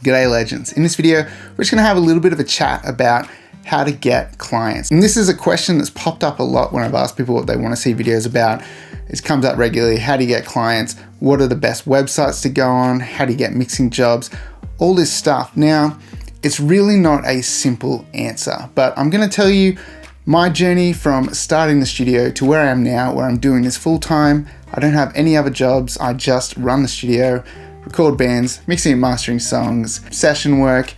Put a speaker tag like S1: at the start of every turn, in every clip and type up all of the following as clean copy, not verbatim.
S1: G'day legends. In this video, we're just gonna have a little bit of a chat about how to get clients. And this is a question that's popped up a lot when I've asked people what they wanna see videos about. It comes up regularly. How do you get clients? What are the best websites to go on? How do you get mixing jobs? All this stuff. Now, it's really not a simple answer, but I'm gonna tell you my journey from starting the studio to where I am now, where I'm doing this full time. I don't have any other jobs. I just run the studio, record bands, mixing and mastering songs, session work,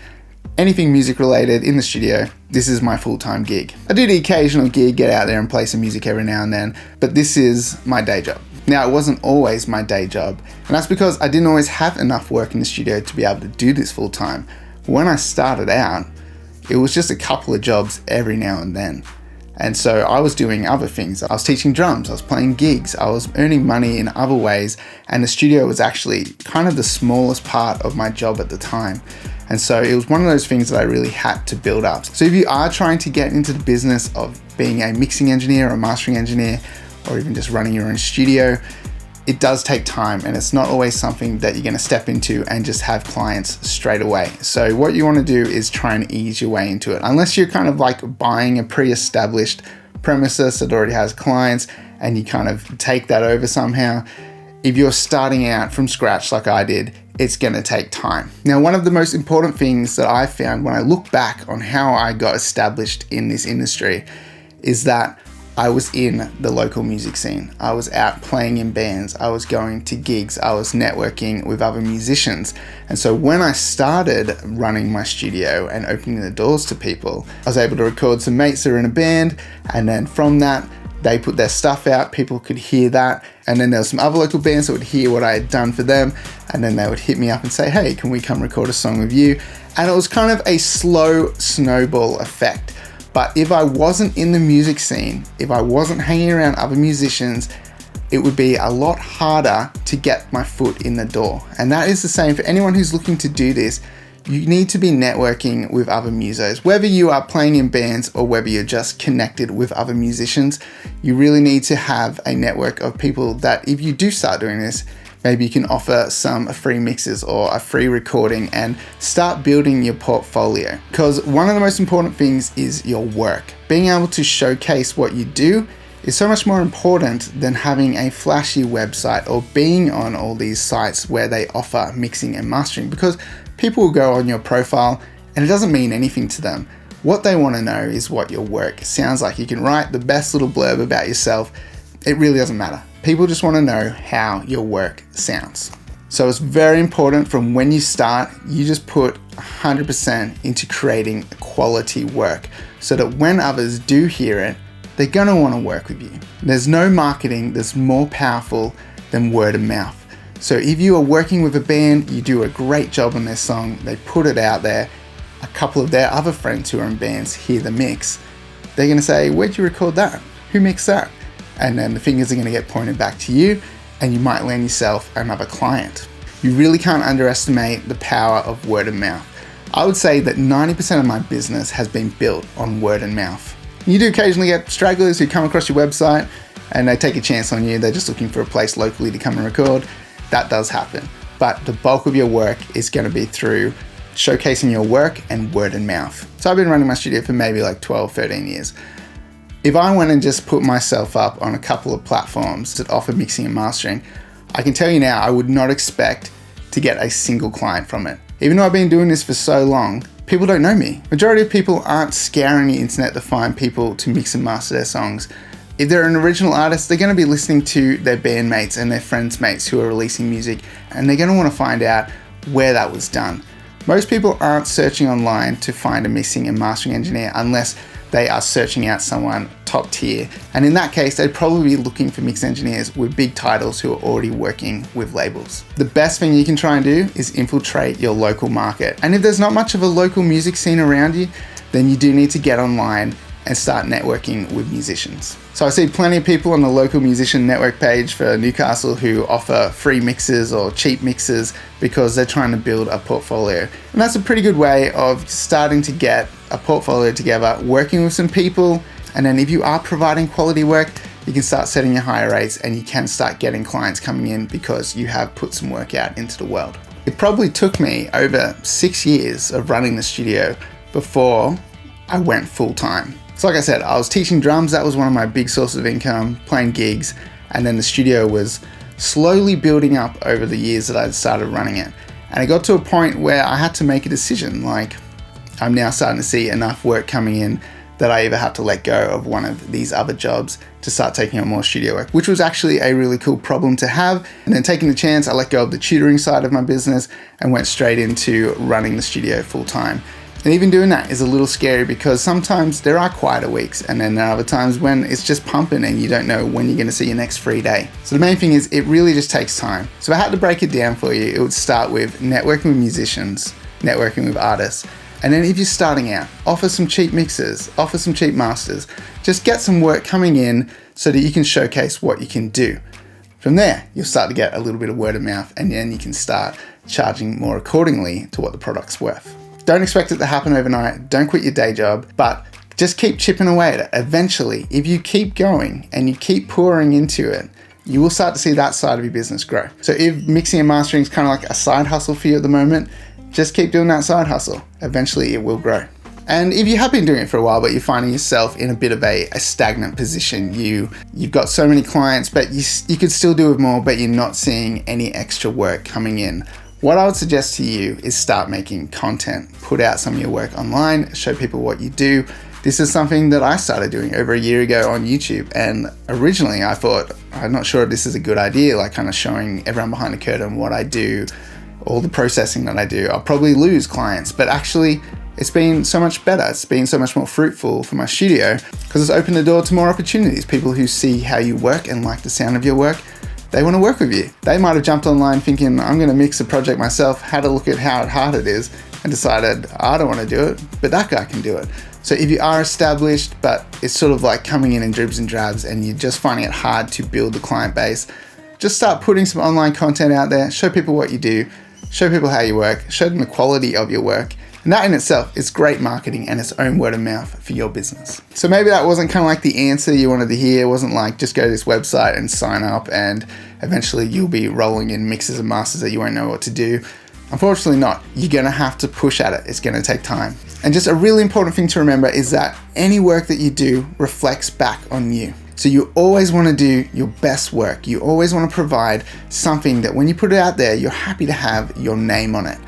S1: anything music related in the studio. This is my full-time gig. I do the occasional gig, get out there and play some music every now and then, but this is my day job. Now, it wasn't always my day job, and that's because I didn't always have enough work in the studio to be able to do this full-time. When I started out, it was just a couple of jobs every now and then. And so I was doing other things. I was teaching drums, I was playing gigs, I was earning money in other ways, and the studio was actually kind of the smallest part of my job at the time. And so it was one of those things that I really had to build up. So if you are trying to get into the business of being a mixing engineer or a mastering engineer, or even just running your own studio, it does take time, and it's not always something that you're gonna step into and just have clients straight away. So what you wanna do is try and ease your way into it. Unless you're kind of like buying a pre-established premises that already has clients and you kind of take that over somehow. If you're starting out from scratch like I did, it's gonna take time. Now, one of the most important things that I found when I look back on how I got established in this industry is that I was in the local music scene. I was out playing in bands. I was going to gigs. I was networking with other musicians. And so when I started running my studio and opening the doors to people, I was able to record some mates that are in a band. And then from that, they put their stuff out. People could hear that. And then there was some other local bands that would hear what I had done for them. And then they would hit me up and say, hey, can we come record a song with you? And it was kind of a slow snowball effect. But if I wasn't in the music scene, if I wasn't hanging around other musicians, it would be a lot harder to get my foot in the door. And that is the same for anyone who's looking to do this. You need to be networking with other musos. Whether you are playing in bands or whether you're just connected with other musicians, you really need to have a network of people that if you do start doing this, maybe you can offer some free mixes or a free recording and start building your portfolio. Because one of the most important things is your work. Being able to showcase what you do is so much more important than having a flashy website or being on all these sites where they offer mixing and mastering, because people will go on your profile and it doesn't mean anything to them. What they want to know is what your work sounds like. You can write the best little blurb about yourself. It really doesn't matter. People just want to know how your work sounds. So it's very important from when you start, you just put 100% into creating quality work so that when others do hear it, they're going to want to work with you. There's no marketing that's more powerful than word of mouth. So if you are working with a band, you do a great job on their song, they put it out there, a couple of their other friends who are in bands hear the mix, they're going to say, where'd you record that? Who mixed that? And then the fingers are going to get pointed back to you, and you might land yourself another client. You really can't underestimate the power of word of mouth. I would say that 90% of my business has been built on word of mouth. You do occasionally get stragglers who come across your website and they take a chance on you. They're just looking for a place locally to come and record. That does happen. But the bulk of your work is going to be through showcasing your work and word of mouth. So I've been running my studio for maybe like 12, 13 years. If I went and just put myself up on a couple of platforms that offer mixing and mastering, I can tell you now, I would not expect to get a single client from it. Even though I've been doing this for so long, people don't know me. Majority of people aren't scouring the internet to find people to mix and master their songs. If they're an original artist, they're going to be listening to their bandmates and their friends' mates who are releasing music, and they're going to want to find out where that was done. Most people aren't searching online to find a mixing and mastering engineer unless they are searching out someone top tier. And in that case, they'd probably be looking for mix engineers with big titles who are already working with labels. The best thing you can try and do is infiltrate your local market. And if there's not much of a local music scene around you, then you do need to get online and start networking with musicians. So I see plenty of people on the local musician network page for Newcastle who offer free mixes or cheap mixes because they're trying to build a portfolio. And that's a pretty good way of starting to get a portfolio together, working with some people, and then if you are providing quality work, you can start setting your higher rates and you can start getting clients coming in because you have put some work out into the world. It probably took me over 6 years of running the studio before I went full time. So like I said, I was teaching drums. That was one of my big sources of income, playing gigs. And then the studio was slowly building up over the years that I'd started running it. And it got to a point where I had to make a decision, like I'm now starting to see enough work coming in that I either have to let go of one of these other jobs to start taking on more studio work, which was actually a really cool problem to have. And then taking the chance, I let go of the tutoring side of my business and went straight into running the studio full time. And even doing that is a little scary because sometimes there are quieter weeks, and then there are other times when it's just pumping and you don't know when you're going to see your next free day. So the main thing is it really just takes time. So if I had to break it down for you, it would start with networking with musicians, networking with artists. And then if you're starting out, offer some cheap mixes, offer some cheap masters. Just get some work coming in so that you can showcase what you can do. From there, you'll start to get a little bit of word of mouth, and then you can start charging more accordingly to what the product's worth. Don't expect it to happen overnight. Don't quit your day job, but just keep chipping away at it. Eventually, if you keep going and you keep pouring into it, you will start to see that side of your business grow. So if mixing and mastering is kind of like a side hustle for you at the moment, just keep doing that side hustle. Eventually it will grow. And if you have been doing it for a while, but you're finding yourself in a bit of a stagnant position, you've got so many clients, but you could still do with more, but you're not seeing any extra work coming in. What I would suggest to you is start making content. Put out some of your work online, show people what you do. This is something that I started doing over a year ago on YouTube. And originally I thought, I'm not sure if this is a good idea, like kind of showing everyone behind the curtain what I do, all the processing that I do. I'll probably lose clients, but actually it's been so much better. It's been so much more fruitful for my studio because it's opened the door to more opportunities. People who see how you work and like the sound of your work, they want to work with you. They might have jumped online thinking, I'm going to mix a project myself, had a look at how hard it is, and decided, I don't want to do it, but that guy can do it. So if you are established, but it's sort of like coming in dribs and drabs and you're just finding it hard to build the client base, just start putting some online content out there, show people what you do, show people how you work, show them the quality of your work. And that in itself is great marketing and its own word of mouth for your business. So maybe that wasn't kind of like the answer you wanted to hear. It wasn't like just go to this website and sign up and eventually you'll be rolling in mixes and masters that you won't know what to do. Unfortunately not. You're gonna have to push at it. It's gonna take time. And just a really important thing to remember is that any work that you do reflects back on you. So you always want to do your best work. You always want to provide something that when you put it out there, you're happy to have your name on it.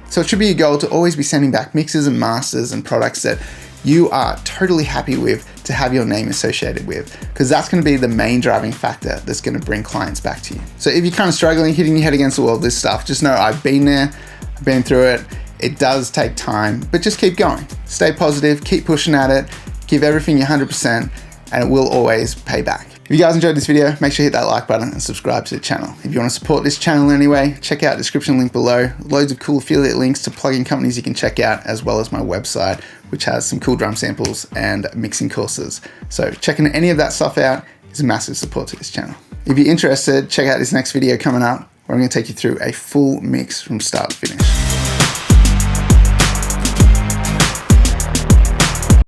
S1: So it should be a goal to always be sending back mixes and masters and products that you are totally happy with to have your name associated with, because that's going to be the main driving factor that's going to bring clients back to you. So if you're kind of struggling, hitting your head against the wall with this stuff, just know I've been there, I've been through it. It does take time, but just keep going. Stay positive, keep pushing at it, give everything your 100%, and it will always pay back. If you guys enjoyed this video, make sure you hit that like button and subscribe to the channel. If you want to support this channel in any way, check out the description link below. Loads of cool affiliate links to plugin companies you can check out, as well as my website, which has some cool drum samples and mixing courses. So checking any of that stuff out is a massive support to this channel. If you're interested, check out this next video coming up, where I'm going to take you through a full mix from start to finish.